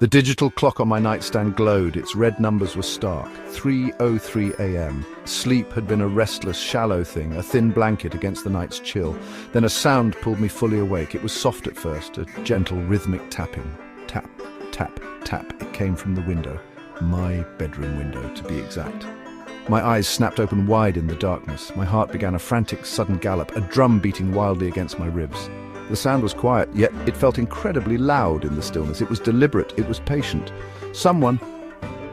The digital clock on my nightstand glowed. Its red numbers were stark. 3:03 a.m. Sleep had been a restless, shallow thing, a thin blanket against the night's chill. Then a sound pulled me fully awake. It was soft at first, a gentle, rhythmic tapping. Tap, tap, tap. It came from the window. My bedroom window, to be exact. My eyes snapped open wide in the darkness. My heart began a frantic, sudden gallop, a drum beating wildly against my ribs. The sound was quiet, yet it felt incredibly loud in the stillness. It was deliberate, it was patient. Someone,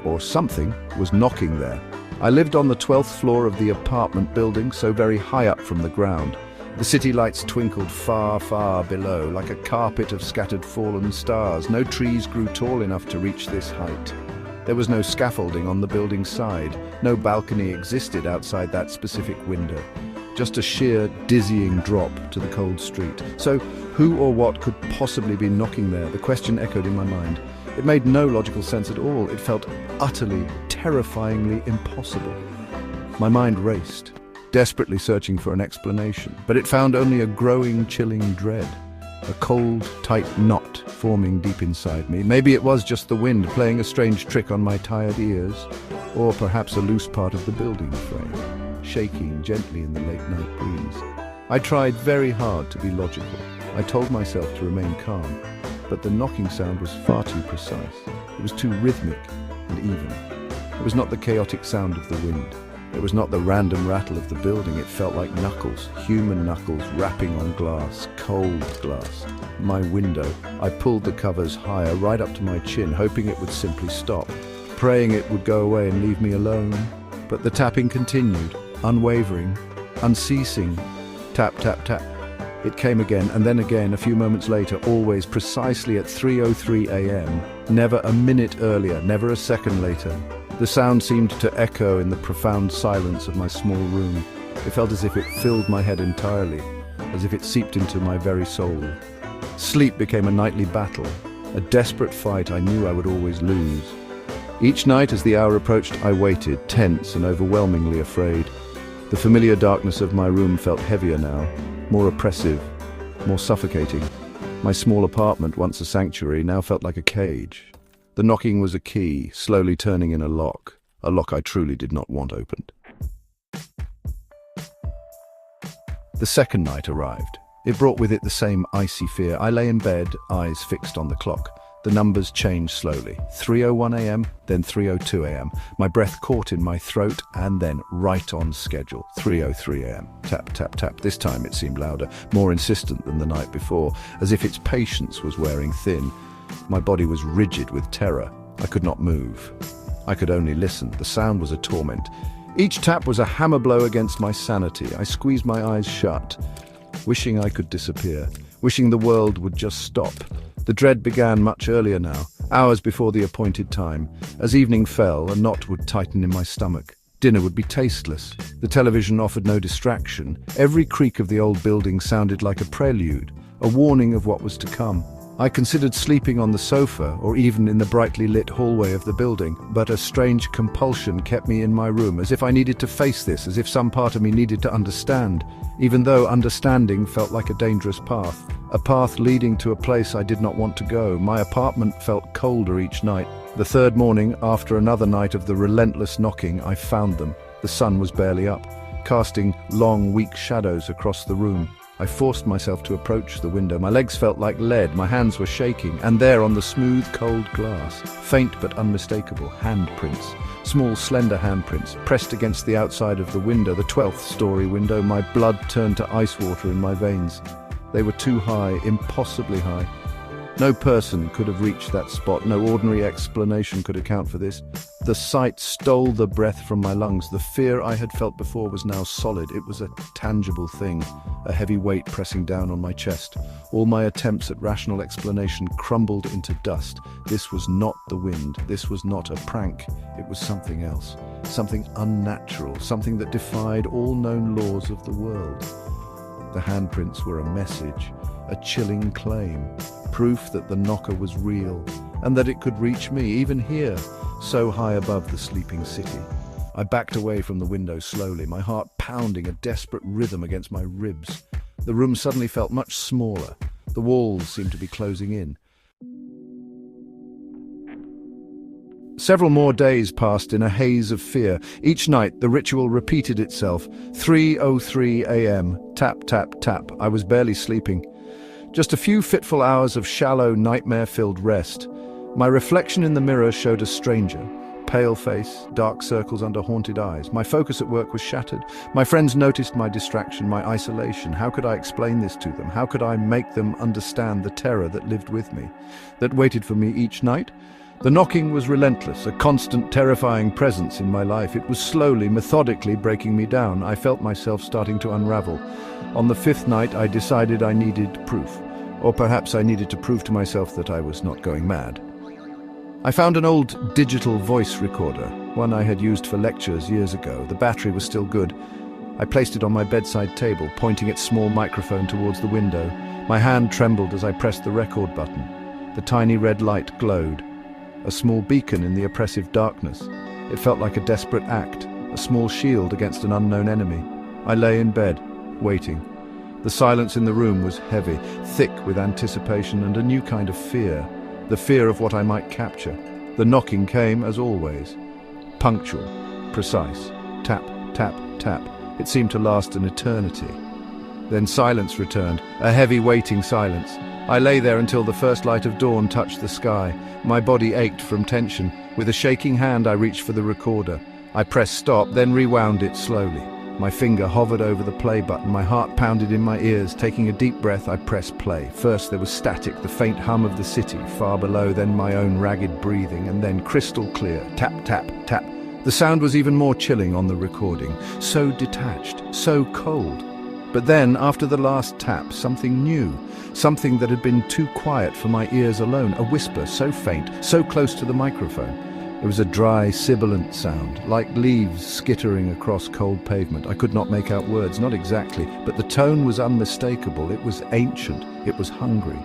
or something, was knocking there. I lived on the 12th floor of the apartment building, so very high up from the ground. The city lights twinkled far, far below, like a carpet of scattered fallen stars. No trees grew tall enough to reach this height. There was no scaffolding on the building's side. No balcony existed outside that specific window. Just a sheer, dizzying drop to the cold street. So, who or what could possibly be knocking there? The question echoed in my mind. It made no logical sense at all. It felt utterly, terrifyingly impossible. My mind raced, desperately searching for an explanation, but it found only a growing, chilling dread. A cold, tight knot forming deep inside me. Maybe it was just the wind playing a strange trick on my tired ears, or perhaps a loose part of the building frame, shaking gently in the late-night breeze. I tried very hard to be logical. I told myself to remain calm, but the knocking sound was far too precise. It was too rhythmic and even. It was not the chaotic sound of the wind. It was not the random rattle of the building. It felt like knuckles, human knuckles rapping on glass, cold glass. My window. I pulled the covers higher, right up to my chin, hoping it would simply stop, praying it would go away and leave me alone. But the tapping continued, unwavering, unceasing. Tap, tap, tap. It came again, and then again, a few moments later, always precisely at 3:03 a.m., never a minute earlier, never a second later. The sound seemed to echo in the profound silence of my small room. It felt as if it filled my head entirely, as if it seeped into my very soul. Sleep became a nightly battle, a desperate fight I knew I would always lose. Each night as the hour approached, I waited, tense and overwhelmingly afraid. The familiar darkness of my room felt heavier now, more oppressive, more suffocating. My small apartment, once a sanctuary, now felt like a cage. The knocking was a key, slowly turning in a lock I truly did not want opened. The second night arrived. It brought with it the same icy fear. I lay in bed, eyes fixed on the clock. The numbers changed slowly. 3:01 a.m., then 3:02 a.m. My breath caught in my throat, and then, right on schedule, 3:03 a.m. Tap, tap, tap. This time it seemed louder, more insistent than the night before, as if its patience was wearing thin. My body was rigid with terror. I could not move. I could only listen. The sound was a torment. Each tap was a hammer blow against my sanity. I squeezed my eyes shut, wishing I could disappear, wishing the world would just stop. The dread began much earlier now, hours before the appointed time. As evening fell, a knot would tighten in my stomach. Dinner would be tasteless. The television offered no distraction. Every creak of the old building sounded like a prelude, a warning of what was to come. I considered sleeping on the sofa or even in the brightly lit hallway of the building, but a strange compulsion kept me in my room, as if I needed to face this, as if some part of me needed to understand, even though understanding felt like a dangerous path, a path leading to a place I did not want to go. My apartment felt colder each night. The third morning, after another night of the relentless knocking, I found them. The sun was barely up, casting long, weak shadows across the room. I forced myself to approach the window. My legs felt like lead, my hands were shaking, and there on the smooth, cold glass, faint but unmistakable, handprints. Small, slender handprints, pressed against the outside of the window, the 12th story window. My blood turned to ice water in my veins. They were too high, impossibly high. No person could have reached that spot. No ordinary explanation could account for this. The sight stole the breath from my lungs. The fear I had felt before was now solid. It was a tangible thing, a heavy weight pressing down on my chest. All my attempts at rational explanation crumbled into dust. This was not the wind. This was not a prank. It was something else, something unnatural, something that defied all known laws of the world. The handprints were a message, a chilling claim, proof that the knocker was real, and that it could reach me, even here, so high above the sleeping city. I backed away from the window slowly, my heart pounding a desperate rhythm against my ribs. The room suddenly felt much smaller. The walls seemed to be closing in. Several more days passed in a haze of fear. Each night, the ritual repeated itself. 3:03 a.m. Tap, tap, tap. I was barely sleeping. Just a few fitful hours of shallow, nightmare-filled rest. My reflection in the mirror showed a stranger. Pale face, dark circles under haunted eyes. My focus at work was shattered. My friends noticed my distraction, my isolation. How could I explain this to them? How could I make them understand the terror that lived with me, that waited for me each night? The knocking was relentless, a constant, terrifying presence in my life. It was slowly, methodically breaking me down. I felt myself starting to unravel. On the fifth night, I decided I needed proof. Or perhaps I needed to prove to myself that I was not going mad. I found an old digital voice recorder, one I had used for lectures years ago. The battery was still good. I placed it on my bedside table, pointing its small microphone towards the window. My hand trembled as I pressed the record button. The tiny red light glowed, a small beacon in the oppressive darkness. It felt like a desperate act, a small shield against an unknown enemy. I lay in bed, waiting. The silence in the room was heavy, thick with anticipation and a new kind of fear. The fear of what I might capture. The knocking came, as always. Punctual, precise. Tap, tap, tap. It seemed to last an eternity. Then silence returned, a heavy, waiting silence. I lay there until the first light of dawn touched the sky. My body ached from tension. With a shaking hand, I reached for the recorder. I pressed stop, then rewound it slowly. My finger hovered over the play button. My heart pounded in my ears. Taking a deep breath, I pressed play. First there was static, the faint hum of the city far below, then my own ragged breathing, and then crystal clear. Tap, tap, tap. The sound was even more chilling on the recording. So detached, so cold. But then, after the last tap, something new. Something that had been too quiet for my ears alone. A whisper, so faint, so close to the microphone. It was a dry, sibilant sound, like leaves skittering across cold pavement. I could not make out words, not exactly, but the tone was unmistakable. It was ancient. It was hungry.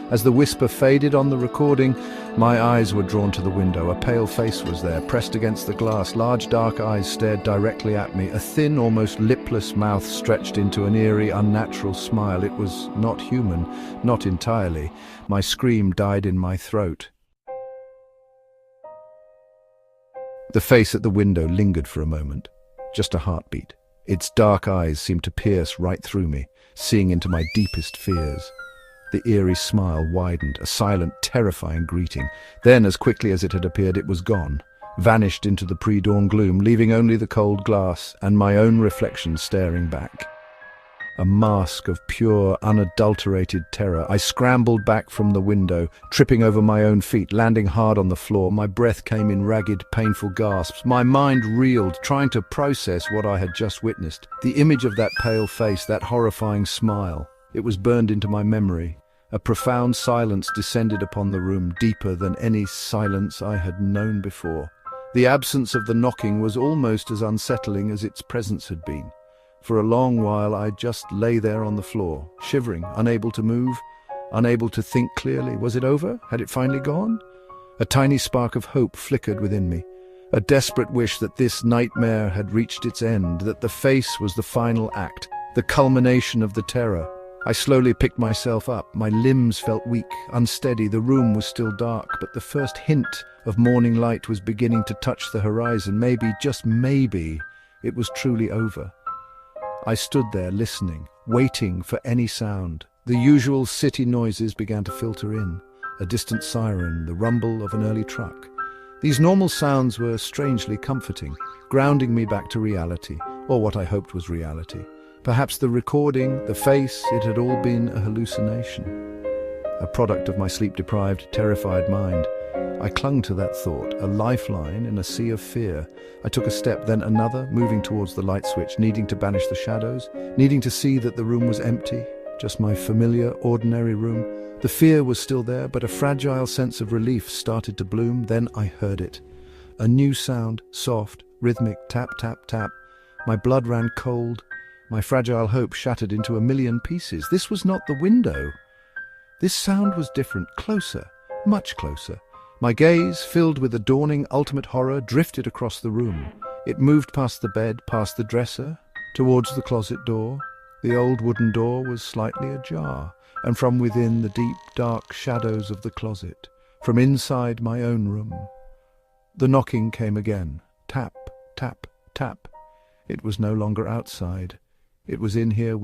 As the whisper faded on the recording, my eyes were drawn to the window. A pale face was there, pressed against the glass. Large dark eyes stared directly at me. A thin, almost lipless mouth stretched into an eerie, unnatural smile. It was not human, not entirely. My scream died in my throat. The face at the window lingered for a moment, just a heartbeat. Its dark eyes seemed to pierce right through me, seeing into my deepest fears. The eerie smile widened, a silent, terrifying greeting. Then, as quickly as it had appeared, it was gone, vanished into the pre-dawn gloom, leaving only the cold glass and my own reflection staring back. A mask of pure, unadulterated terror. I scrambled back from the window, tripping over my own feet, landing hard on the floor. My breath came in ragged, painful gasps. My mind reeled, trying to process what I had just witnessed. The image of that pale face, that horrifying smile. It was burned into my memory. A profound silence descended upon the room, deeper than any silence I had known before. The absence of the knocking was almost as unsettling as its presence had been. For a long while I just lay there on the floor, shivering, unable to move, unable to think clearly. Was it over? Had it finally gone? A tiny spark of hope flickered within me, a desperate wish that this nightmare had reached its end, that the face was the final act, the culmination of the terror. I slowly picked myself up. My limbs felt weak, unsteady. The room was still dark, but the first hint of morning light was beginning to touch the horizon. Maybe, just maybe, it was truly over. I stood there listening, waiting for any sound. The usual city noises began to filter in. A distant siren, the rumble of an early truck. These normal sounds were strangely comforting, grounding me back to reality, or what I hoped was reality. Perhaps the recording, the face, it had all been a hallucination. A product of my sleep-deprived, terrified mind. I clung to that thought, a lifeline in a sea of fear. I took a step, then another, moving towards the light switch, needing to banish the shadows, needing to see that the room was empty, just my familiar, ordinary room. The fear was still there, but a fragile sense of relief started to bloom. Then I heard it. A new sound, soft, rhythmic, tap, tap, tap. My blood ran cold. My fragile hope shattered into a million pieces. This was not the window. This sound was different, closer, much closer. My gaze, filled with a dawning ultimate horror, drifted across the room. It moved past the bed, past the dresser, towards the closet door. The old wooden door was slightly ajar, and from within the deep, dark shadows of the closet, from inside my own room, The knocking came again. Tap, tap, tap. It was no longer outside. It was in here